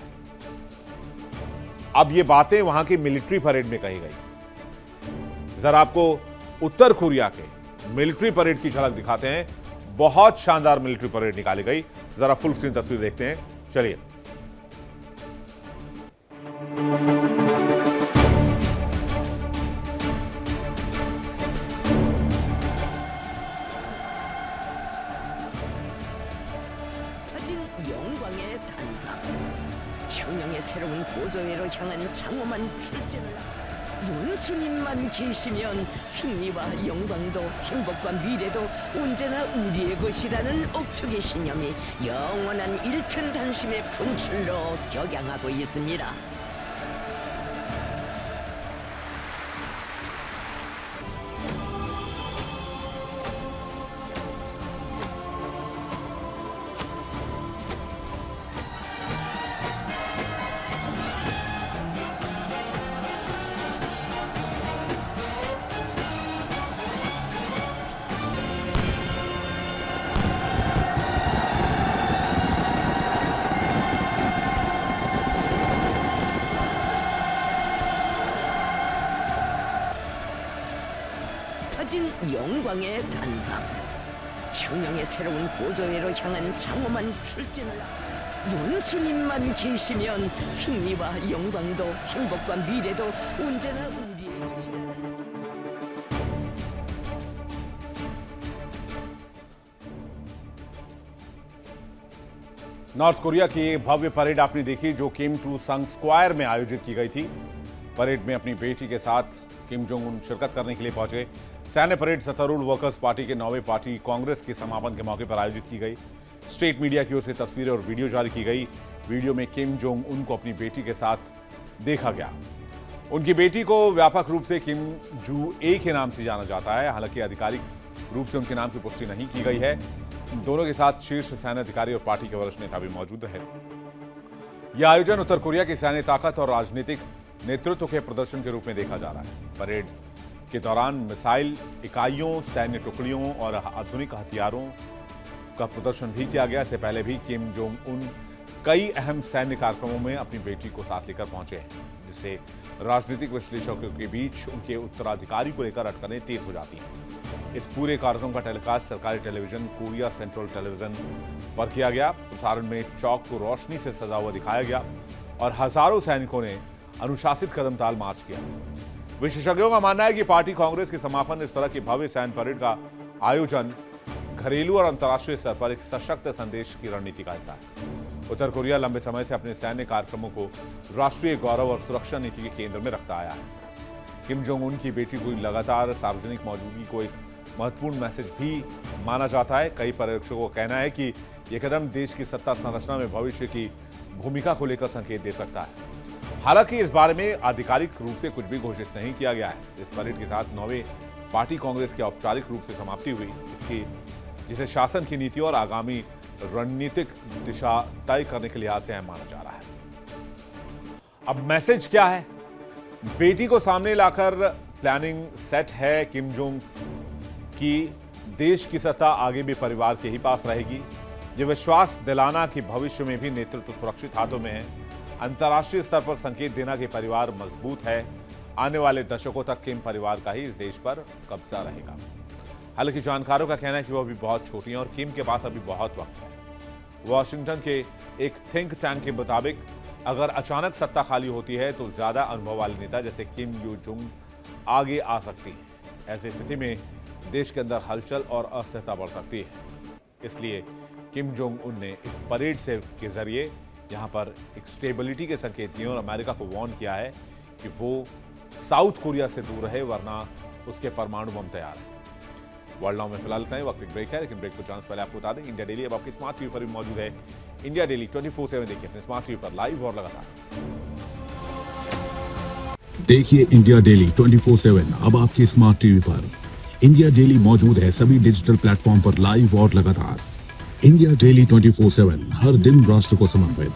अब ये बातें वहां की मिलिट्री परेड में कही गई। जरा आपको उत्तर कोरिया के मिलिट्री परेड की झलक दिखाते हैं। बहुत शानदार मिलिट्री परेड निकाली गई। जरा फुल स्क्रीन तस्वीर देखते हैं, चलिए। 향한 장엄한 출전을 윤수님만 계시면 승리와 영광도 행복과 미래도 언제나 우리의 것이라는 억척의 신념이 영원한 일편단심의 분출로 격양하고 있습니다. 가진 영광의 단상, 혁명의 새로운 고도회로 향한 장엄한 출전을 윤수님만 계시면 승리와 영광도 행복과 미래도 언제나 우리의 것이다. नॉर्थ कोरिया की भव्य परेड आपने देखी जो किम टू संग स्क्वायर में आयोजित की गई थी। परेड में अपनी बेटी के साथ किम जोंग उन शिरकत करने के लिए पहुंचे। सैन्य परेड सत्तारूढ़ वर्कर्स पार्टी के 9वें पार्टी कांग्रेस के समापन के मौके पर आयोजित की गई। स्टेट मीडिया की ओर से तस्वीरें और वीडियो जारी की गई। वीडियो में किम जोंग उन को अपनी बेटी के साथ देखा गया। उनकी बेटी को व्यापक रूप से किम जू ए के नाम से जाना जाता है। हालांकि आधिकारिक रूप से उनके नाम की पुष्टि नहीं की गई है। दोनों के साथ शीर्ष सैन्य अधिकारी और पार्टी के वरिष्ठ नेता भी मौजूद रहे। यह आयोजन उत्तर कोरिया की सैन्य ताकत और राजनीतिक नेतृत्व के प्रदर्शन के रूप में देखा जा रहा है। परेड के दौरान मिसाइल इकाइयों, सैन्य टुकड़ियों और आधुनिक हथियारों का प्रदर्शन भी किया गया। इससे पहले भी किम जोंग उन कई अहम सैन्य कार्यक्रमों में अपनी बेटी को साथ लेकर पहुंचे हैं, जिससे राजनीतिक विश्लेषकों के बीच उनके उत्तराधिकारी को लेकर अटकलें तेज हो जाती हैं। इस पूरे कार्यक्रम का टेलीकास्ट सरकारी टेलीविजन कोरिया सेंट्रल टेलीविजन पर किया गया। प्रसारण में चौक को रोशनी से सजा हुआ दिखाया गया और हजारों सैनिकों ने अनुशासित कदमताल मार्च किया। विशेषज्ञों का मानना है कि पार्टी कांग्रेस के समापन इस तरह की भव्य सैन्य परेड का आयोजन घरेलू और अंतर्राष्ट्रीय स्तर पर एक सशक्त संदेश की रणनीति का हिस्सा है। उत्तर कोरिया लंबे समय से अपने सैन्य कार्यक्रमों को राष्ट्रीय गौरव और सुरक्षा नीति के केंद्र में रखता आया है। किम जोंग उन की बेटी की लगातार सार्वजनिक मौजूदगी को एक महत्वपूर्ण मैसेज भी माना जाता है। कई पर्यवेक्षकों का कहना है कि यह कदम देश की सत्ता संरचना में भविष्य की भूमिका को लेकर संकेत दे सकता है। हालांकि इस बारे में आधिकारिक रूप से कुछ भी घोषित नहीं किया गया है। इस परेड के साथ 9वें पार्टी कांग्रेस की औपचारिक रूप से समाप्ति हुई, जिसे शासन की नीति और आगामी रणनीतिक दिशा तय करने के लिहाज से अहम माना जा रहा है। अब मैसेज क्या है? बेटी को सामने लाकर प्लानिंग सेट है किम जोंग की। देश की सत्ता आगे भी परिवार के ही पास रहेगी। ये विश्वास दिलाना कि भविष्य में भी नेतृत्व सुरक्षित हाथों में है। अंतर्राष्ट्रीय स्तर पर संकेत देना कि परिवार मजबूत है। आने वाले दशकों तक किम परिवार का ही इस देश पर कब्जा रहेगा। हालांकि जानकारों का कहना है कि वो अभी बहुत छोटी हैं और किम के पास अभी बहुत वक्त है। वॉशिंगटन के एक थिंक टैंक के मुताबिक अगर अचानक सत्ता खाली होती है तो ज्यादा अनुभव वाले नेता जैसे किम यो जोंग आगे आ सकती है। ऐसी स्थिति में देश के अंदर हलचल और अस्थिरता बढ़ सकती है। इसलिए किम जोंग उन ने एक परेड से के जरिए यहां पर एक स्टेबिलिटी के संकेत दिए और अमेरिका को वार्न किया है कि वो साउथ कोरिया से दूर रहे, वरना उसके परमाणु बम तैयार है। वर्ल्ड नाउ में फिलहाल इतना ही। वक्त एक ब्रेक है, लेकिन ब्रेक को चांस पहले आपको बता दें इंडिया डेली अब आपकी स्मार्ट टीवी पर भी मौजूद है। इंडिया डेली 24/7 देखिए अपने स्मार्ट टीवी पर लाइव और लगातार। देखिए इंडिया डेली 24/7 अब आपकी स्मार्ट टीवी पर। इंडिया डेली मौजूद है सभी डिजिटल प्लेटफॉर्म पर लाइव और लगातार। इंडिया डेली 24/7 हर दिन राष्ट्र को समर्पित।